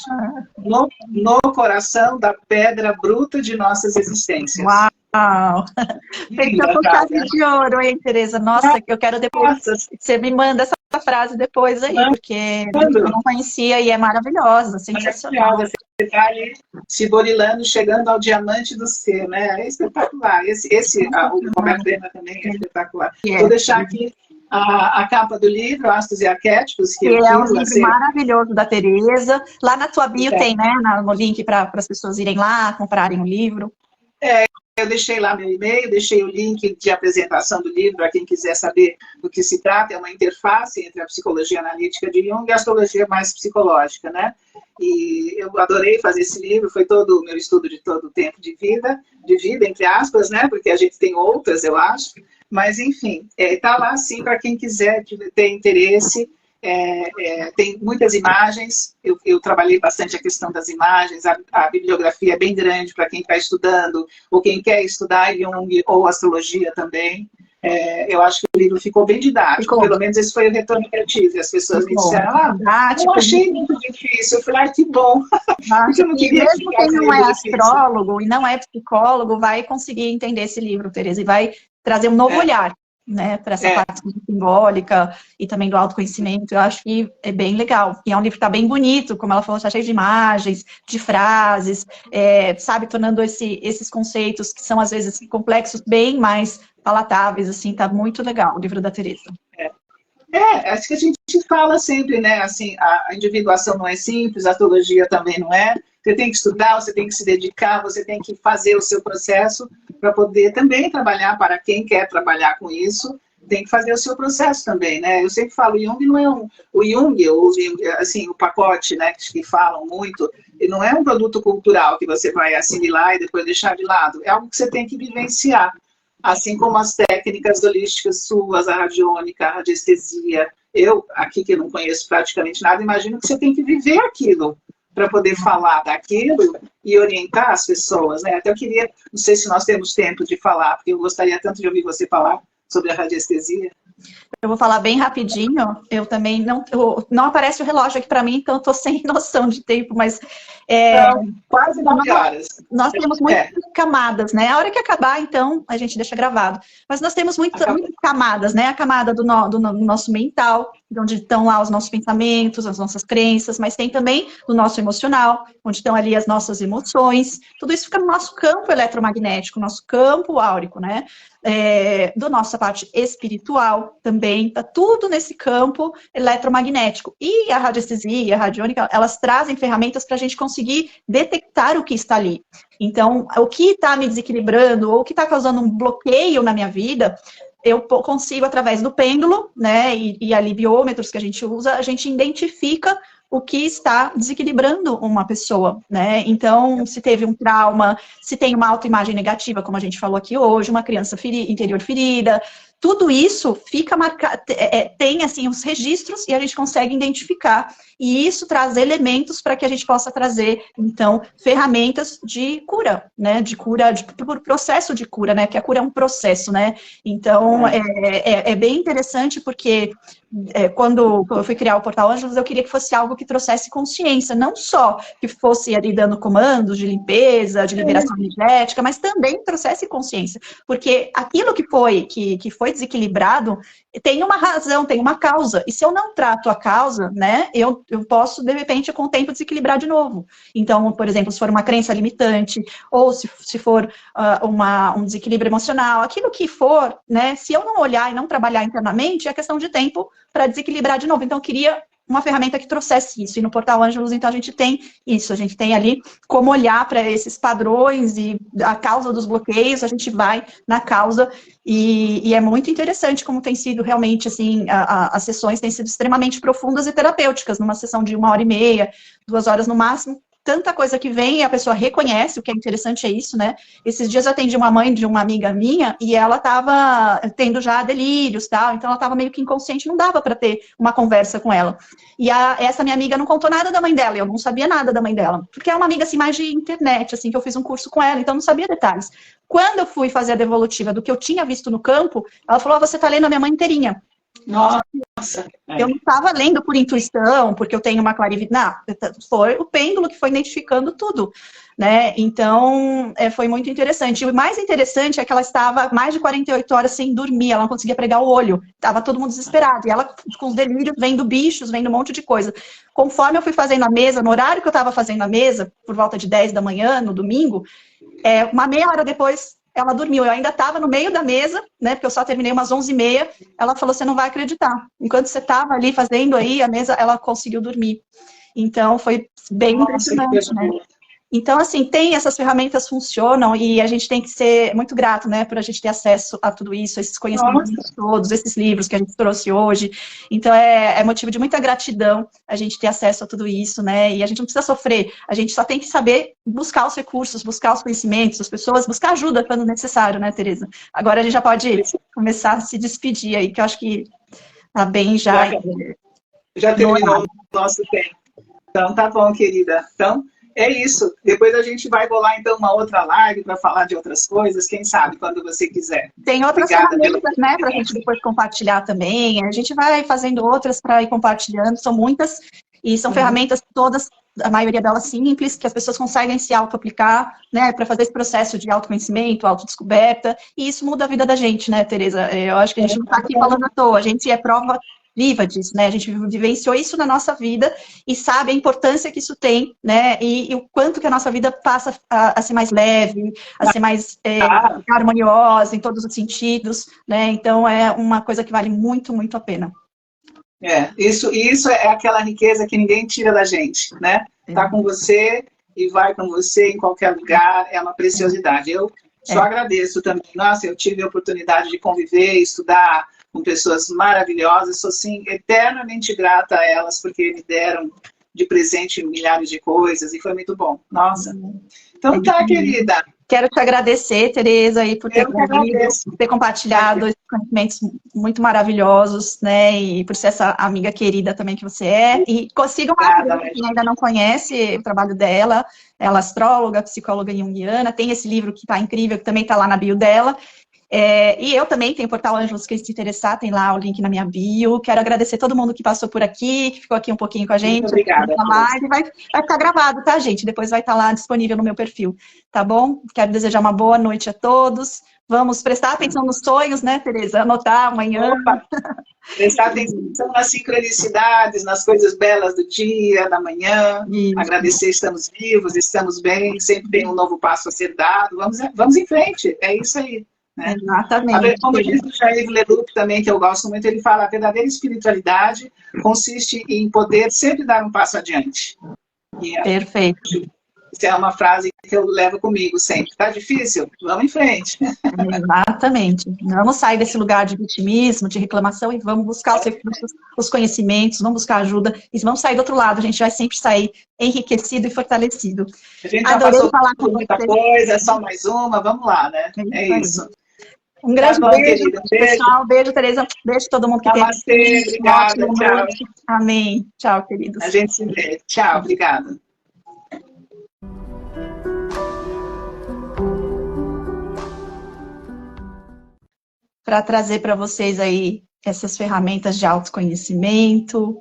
no coração da pedra bruta de nossas existências. Uau! Feita por chave de ouro, hein, Tereza? Nossa, que eu quero depois. Você me manda essa frase depois aí, porque eu não conhecia e é maravilhosa, sensacional. Você está ali se burilando, chegando ao diamante do ser, né? É espetacular. O Roberto Crema também é espetacular. Vou deixar aqui a capa do livro, Astros e Arquétipos, que é um livro maravilhoso da Tereza. Lá na tua bio tem, né, no link para as pessoas irem lá, comprarem o livro. Eu deixei lá meu e-mail, deixei o link de apresentação do livro para quem quiser saber do que se trata. É uma interface entre a psicologia analítica de Jung e a astrologia mais psicológica, né? E eu adorei fazer esse livro, foi todo o meu estudo de todo o tempo de vida, entre aspas, né? Porque a gente tem outras, eu acho. Mas, enfim, está lá, sim, para quem quiser ter interesse. Tem muitas imagens, eu trabalhei bastante a questão das imagens, a bibliografia é bem grande para quem está estudando, ou quem quer estudar Jung ou astrologia também. Eu acho que o livro ficou bem didático, pelo menos esse foi o retorno que eu tive. As pessoas me disseram, eu achei muito difícil. Eu falei, que bom. Eu não queria mesmo quem não é astrólogo e não é psicólogo vai conseguir entender esse livro, Tereza, e vai trazer um novo olhar, né, para essa parte simbólica e também do autoconhecimento. Eu acho que é bem legal. E é um livro que está bem bonito, como ela falou, está cheio de imagens, de frases, sabe, tornando esses conceitos que são, às vezes, complexos, bem mais palatáveis, assim, tá muito legal o livro da Tereza. Acho que a gente fala sempre, né, assim, a individuação não é simples, a astrologia também não é. Você tem que estudar, você tem que se dedicar, você tem que fazer o seu processo para poder também trabalhar para quem quer trabalhar com isso, tem que fazer o seu processo também, né? Eu sempre falo, Jung não é o Jung, assim, o pacote, né, que falam muito, ele não é um produto cultural que você vai assimilar e depois deixar de lado, é algo que você tem que vivenciar, assim como as técnicas holísticas suas, a radiônica, a radiestesia. Eu, aqui que não conheço praticamente nada, imagino que você tem que viver aquilo para poder falar daquilo e orientar as pessoas, né? Até eu queria, não sei se nós temos tempo de falar, porque eu gostaria tanto de ouvir você falar sobre a radiestesia. Eu vou falar bem rapidinho, eu também não aparece o relógio aqui para mim, então eu estou sem noção de tempo, mas... quase 9 horas. Nós temos muitas camadas, né? A hora que acabar, então, a gente deixa gravado. Mas nós temos muitas camadas, né? A camada do nosso mental, onde estão lá os nossos pensamentos, as nossas crenças, mas tem também o nosso emocional, onde estão ali as nossas emoções. Tudo isso fica no nosso campo eletromagnético, nosso campo áurico, né? Da nossa parte espiritual também, tá tudo nesse campo eletromagnético. E a radiestesia e a radiônica, elas trazem ferramentas para a gente conseguir detectar o que está ali. Então, o que está me desequilibrando, ou o que está causando um bloqueio na minha vida, eu consigo, através do pêndulo, né, e ali biômetros que a gente usa, a gente identifica o que está desequilibrando uma pessoa, né? Então, se teve um trauma, se tem uma autoimagem negativa, como a gente falou aqui hoje, uma criança interior ferida, tudo isso fica marcado, tem assim os registros e a gente consegue identificar. E isso traz elementos para que a gente possa trazer, então, ferramentas de cura, né? De cura, processo de cura, né? Porque a cura é um processo, né? Então, é bem interessante porque quando eu fui criar o Portal Ângelos, eu queria que fosse algo que trouxesse consciência, não só que fosse ali dando comandos de limpeza, de liberação energética, mas também trouxesse consciência, porque aquilo que foi desequilibrado tem uma razão, tem uma causa, e se eu não trato a causa, né, eu posso, de repente, com o tempo, desequilibrar de novo. Então, por exemplo, se for uma crença limitante, ou se for um desequilíbrio emocional, aquilo que for, né, se eu não olhar e não trabalhar internamente, é questão de tempo para desequilibrar de novo. Então, eu queria uma ferramenta que trouxesse isso. E no Portal Ângelos, então, a gente tem isso. A gente tem ali como olhar para esses padrões e a causa dos bloqueios, a gente vai na causa. E é muito interessante como tem sido realmente, assim, as sessões têm sido extremamente profundas e terapêuticas. Numa sessão de 1h30, 2 horas no máximo, tanta coisa que vem e a pessoa reconhece, o que é interessante é isso, né? Esses dias eu atendi uma mãe de uma amiga minha e ela estava tendo já delírios, tal, então ela estava meio que inconsciente, não dava para ter uma conversa com ela. E essa minha amiga não contou nada da mãe dela, eu não sabia nada da mãe dela, porque é uma amiga assim mais de internet, assim, que eu fiz um curso com ela, então eu não sabia detalhes. Quando eu fui fazer a devolutiva do que eu tinha visto no campo, ela falou, você está lendo a minha mãe inteirinha. Nossa. Eu não estava lendo por intuição, porque eu tenho uma clarividência. Não, foi o pêndulo que foi identificando tudo, né? Então, foi muito interessante. E o mais interessante é que ela estava mais de 48 horas sem dormir, ela não conseguia pregar o olho. Estava todo mundo desesperado. E ela com os delírios, vendo bichos, vendo um monte de coisa. Conforme eu fui fazendo a mesa, no horário que eu estava fazendo a mesa, por volta de 10 da manhã, no domingo, uma meia hora depois, ela dormiu. Eu ainda estava no meio da mesa, né? Porque eu só terminei umas 11h30. Ela falou, você não vai acreditar. Enquanto você estava ali fazendo aí a mesa, ela conseguiu dormir. Então, foi bem impressionante, né? Então, assim, essas ferramentas funcionam e a gente tem que ser muito grato, né, por a gente ter acesso a tudo isso, esses conhecimentos todos, esses livros que a gente trouxe hoje. Então, é motivo de muita gratidão a gente ter acesso a tudo isso, né, e a gente não precisa sofrer, a gente só tem que saber buscar os recursos, buscar os conhecimentos, as pessoas, buscar ajuda quando necessário, né, Tereza? Agora a gente já pode começar a se despedir aí, que eu acho que tá bem já. Já terminou o nosso tempo. Então, tá bom, querida. Então, é isso. Depois a gente vai bolar, então, uma outra live para falar de outras coisas, quem sabe, quando você quiser. Tem outras ferramentas, né, para a gente depois compartilhar também. A gente vai fazendo outras para ir compartilhando, são muitas, e são ferramentas todas, a maioria delas simples, que as pessoas conseguem se auto-aplicar, né, para fazer esse processo de autoconhecimento, autodescoberta, e isso muda a vida da gente, né, Tereza? Eu acho que a gente não está aqui falando à toa, a gente é prova viva disso, né? A gente vivenciou isso na nossa vida e sabe a importância que isso tem, né? E o quanto que a nossa vida passa a ser mais leve, a ser mais harmoniosa em todos os sentidos, né? Então é uma coisa que vale muito, muito a pena. Isso é aquela riqueza que ninguém tira da gente, né? Tá com você e vai com você em qualquer lugar, é uma preciosidade. Eu só agradeço também. Nossa, eu tive a oportunidade de conviver, estudar com pessoas maravilhosas, sou, sim, eternamente grata a elas, porque me deram de presente milhares de coisas, e foi muito bom. Nossa. Então tá, querida. Quero te agradecer, Tereza, aí, por ter compartilhado esses conhecimentos muito maravilhosos, né, e por ser essa amiga querida também que você é. E consigam quem ainda não conhece o trabalho dela, ela é astróloga, psicóloga junguiana, tem esse livro que está incrível, que também está lá na bio dela. E eu também tenho o Portal Ângelos, quem se interessar, tem lá o link na minha bio. Quero agradecer todo mundo que passou por aqui, que ficou aqui um pouquinho com a gente. Muito obrigada. Live. Vai ficar gravado, tá, gente? Depois vai estar lá disponível no meu perfil, tá bom? Quero desejar uma boa noite a todos. Vamos prestar atenção nos sonhos, né, Tereza? Anotar amanhã. Opa. Prestar atenção nas sincronicidades, nas coisas belas do dia, da manhã. Isso. Agradecer, estamos vivos, estamos bem, sempre tem um novo passo a ser dado. Vamos em frente, é isso aí. Né? Exatamente. Como diz o Jair Leduc também, que eu gosto muito, ele fala: a verdadeira espiritualidade consiste em poder sempre dar um passo adiante. Perfeito. Isso é uma frase que eu levo comigo sempre. Tá difícil? Vamos em frente. Exatamente. Vamos sair desse lugar de vitimismo, de reclamação, e vamos buscar os recursos, os conhecimentos, vamos buscar ajuda, e vamos sair do outro lado. A gente vai sempre sair enriquecido e fortalecido. A gente já passou por muita coisa, é só mais uma, vamos lá, né? É isso. Um grande beijo, pessoal. Beijo, Tereza. Beijo todo mundo que tem. Obrigada, tchau. Amém. Tchau, queridos. A gente se vê. Tchau, obrigada. Para trazer para vocês aí essas ferramentas de autoconhecimento?